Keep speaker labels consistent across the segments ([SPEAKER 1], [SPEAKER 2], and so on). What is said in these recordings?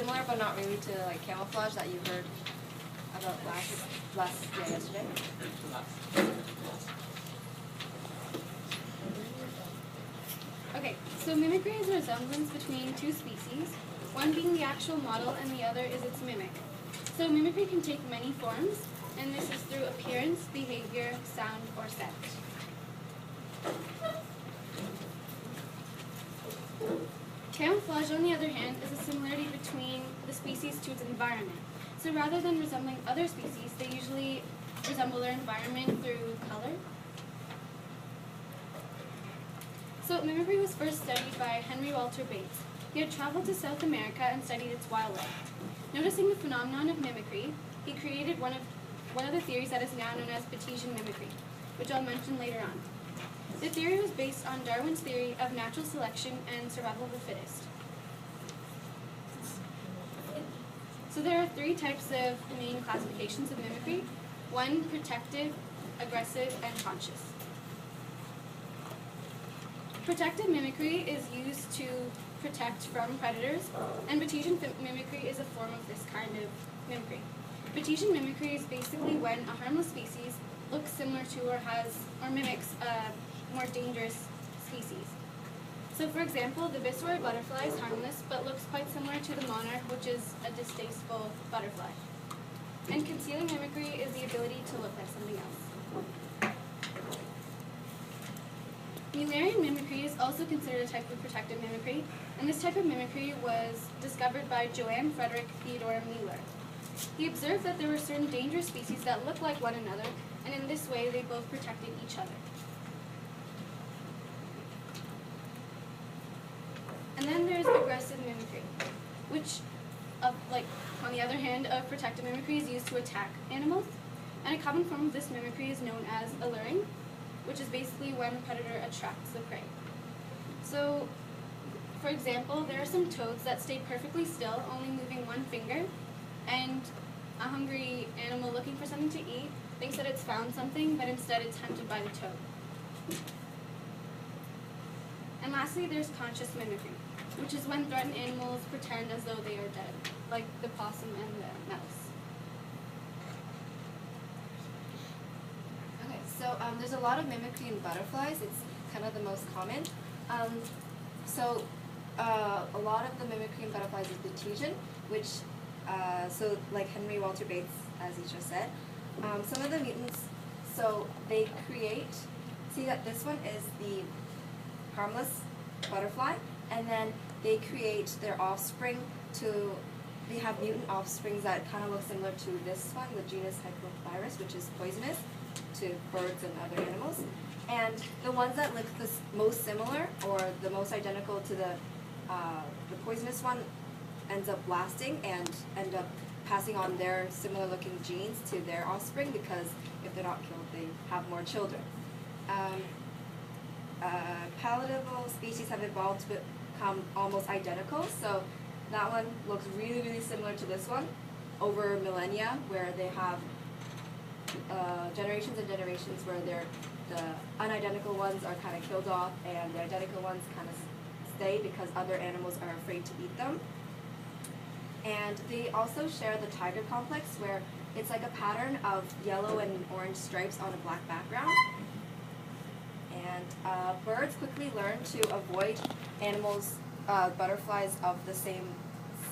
[SPEAKER 1] similar but not really to like camouflage that you heard about yesterday.
[SPEAKER 2] Okay, so mimicry is a resemblance between two species, one being the actual model and the other is its mimic. So mimicry can take many forms, and this is through appearance, behavior, sound, or scent. Camouflage, on the other hand, is a similarity between the species to its environment. So rather than resembling other species, they usually resemble their environment through color. So mimicry was first studied by Henry Walter Bates. He had traveled to South America and studied its wildlife. Noticing the phenomenon of mimicry, he created one of the theories that is now known as Bayesian mimicry, which I'll mention later on. The theory was based on Darwin's theory of natural selection and survival of the fittest. So there are three types of main classifications of mimicry. One, protective, aggressive, and conscious. Protective mimicry is used to protect from predators, and Bayesian mimicry is a form of this kind of mimicry. Bayesian mimicry is basically when a harmless species looks similar to or mimics a more dangerous species. So for example, the viceroy butterfly is harmless but looks quite similar to the monarch, which is a distasteful butterfly. And concealing mimicry is the ability to look like something else. Mullerian mimicry is also considered a type of protective mimicry, and this type of mimicry was discovered by Johann Friedrich Theodor Muller. He observed that there were certain dangerous species that looked like one another, and in this way they both protected each other. And then there's aggressive mimicry, which, on the other hand, of protective mimicry is used to attack animals. And a common form of this mimicry is known as alluring, which is basically when a predator attracts the prey. So, for example, there are some toads that stay perfectly still, only moving one finger, and a hungry animal looking for something to eat thinks that it's found something, but instead it's hunted by the toad. And lastly, there's conscious mimicry, which is when threatened animals pretend as though they are dead, like the possum and the mouse.
[SPEAKER 1] Okay, so there's a lot of mimicry in butterflies. It's kind of the most common. A lot of the mimicry in butterflies is Bayesian, which, so like Henry Walter Bates, as he just said, some of the mutants, so they create, see that this one is the harmless butterfly, and then they create their offspring they have mutant offsprings that kind of look similar to this one, the genus Hypovirus, which is poisonous to birds and other animals. And the ones that look the most similar or the most identical to the poisonous one ends up lasting and end up passing on their similar looking genes to their offspring, because if they're not killed, they have more children. Palatable species have evolved to become almost identical, so that one looks really, really similar to this one over millennia, where they have generations and generations where the unidentical ones are kind of killed off and the identical ones kind of stay because other animals are afraid to eat them. And they also share the tiger complex, where it's like a pattern of yellow and orange stripes on a black background. And birds quickly learn to avoid butterflies of the same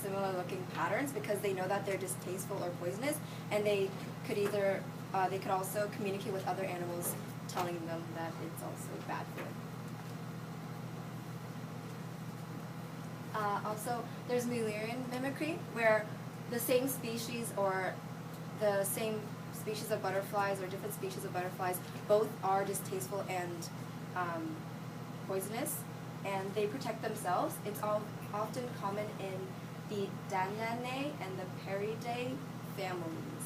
[SPEAKER 1] similar looking patterns, because they know that they're distasteful or poisonous, and they could also communicate with other animals, telling them that it's also bad for them. Also, there's Mullerian mimicry, where the same species or the same species of butterflies or different species of butterflies both are distasteful and poisonous, and they protect themselves. It's often common in the Dananae and the Peridae families.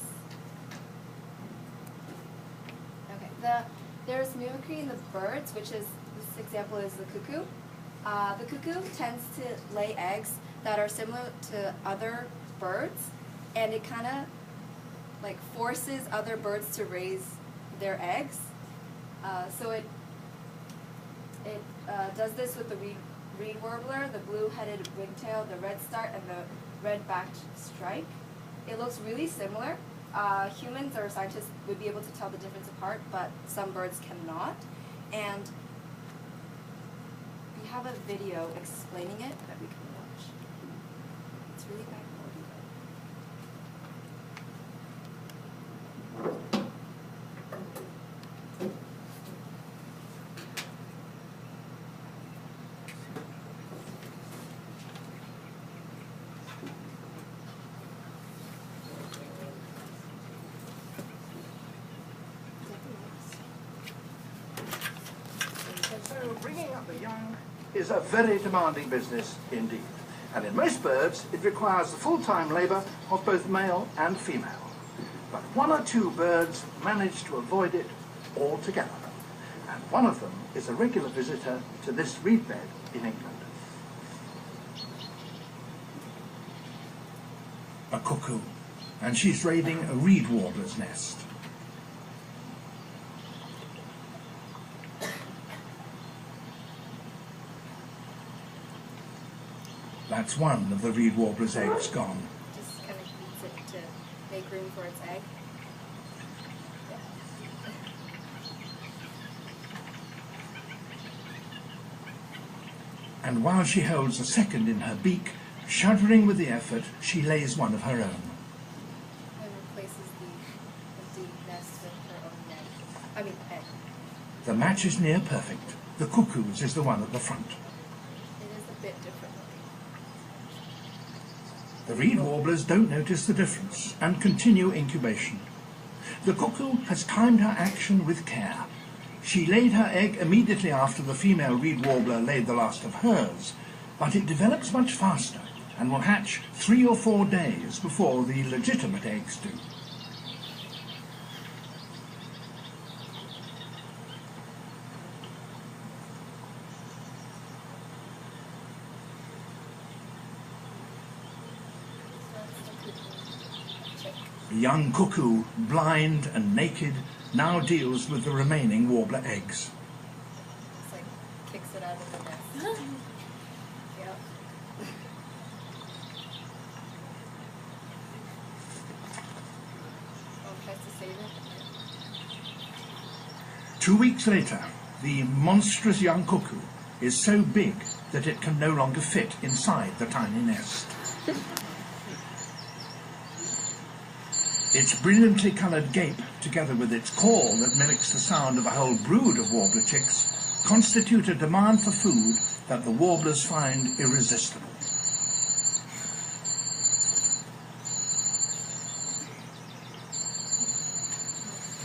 [SPEAKER 1] Okay, there's mimicry in the birds, which is, this example is the cuckoo. The cuckoo tends to lay eggs that are similar to other birds, and it kind of like forces other birds to raise their eggs. So it does this with the reed warbler, the blue-headed wigtail, the redstart, and the red-backed strike. It looks really similar. Humans or scientists would be able to tell the difference apart, but some birds cannot. And we have a video explaining it that we can watch. It's really bad quality though.
[SPEAKER 3] So bringing up the young is a very demanding business indeed. And in most birds, it requires the full-time labour of both male and female. But one or two birds manage to avoid it altogether. And one of them is a regular visitor to this reed bed in England.
[SPEAKER 4] A cuckoo, and she's raiding a reed warbler's nest. That's one of the reed warbler's eggs gone.
[SPEAKER 1] Just kind of eats it to make room for its egg.
[SPEAKER 4] And while she holds a second in her beak, shuddering with the effort, she lays one of her own.
[SPEAKER 1] And replaces the empty nest with her own egg. I mean, egg.
[SPEAKER 4] The match is near perfect. The cuckoo's is the one at the front.
[SPEAKER 1] It is a bit different looking.
[SPEAKER 4] The reed warblers don't notice the difference and continue incubation. The cuckoo has timed her action with care. She laid her egg immediately after the female reed warbler laid the last of hers, but it develops much faster and will hatch 3 or 4 days before the legitimate eggs do. The young cuckoo, blind and naked, now deals with the remaining warbler eggs.
[SPEAKER 1] It's like kicks it out of the nest. Yep. Oh, tries to save it.
[SPEAKER 4] 2 weeks later, the monstrous young cuckoo is so big that it can no longer fit inside the tiny nest. Its brilliantly coloured gape, together with its call that mimics the sound of a whole brood of warbler chicks, constitute a demand for food that the warblers find irresistible.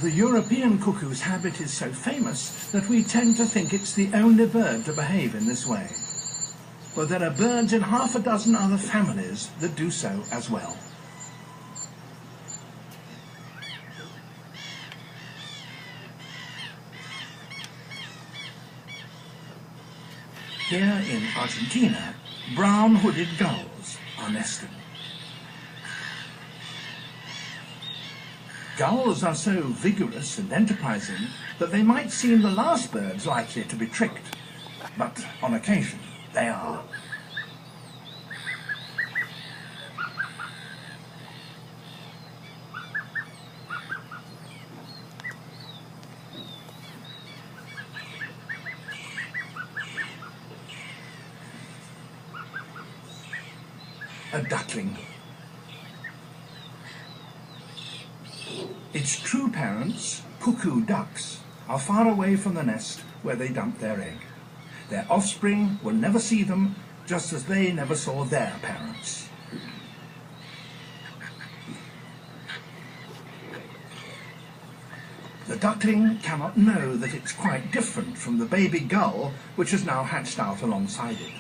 [SPEAKER 4] The European cuckoo's habit is so famous that we tend to think it's the only bird to behave in this way. But there are birds in half a dozen other families that do so as well. Here in Argentina, brown-hooded gulls are nesting. Gulls are so vigorous and enterprising that they might seem the last birds likely to be tricked, but on occasion they are. A duckling. Its true parents, cuckoo ducks, are far away from the nest where they dump their egg. Their offspring will never see them, just as they never saw their parents. The duckling cannot know that it's quite different from the baby gull which has now hatched out alongside it.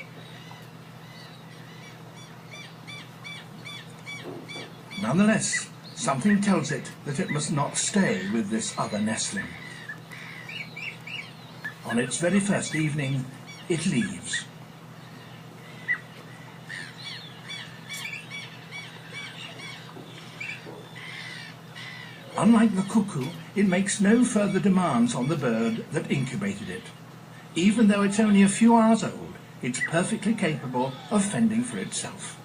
[SPEAKER 4] Nonetheless, something tells it that it must not stay with this other nestling. On its very first evening, it leaves. Unlike the cuckoo, it makes no further demands on the bird that incubated it. Even though it's only a few hours old, It's perfectly capable of fending for itself.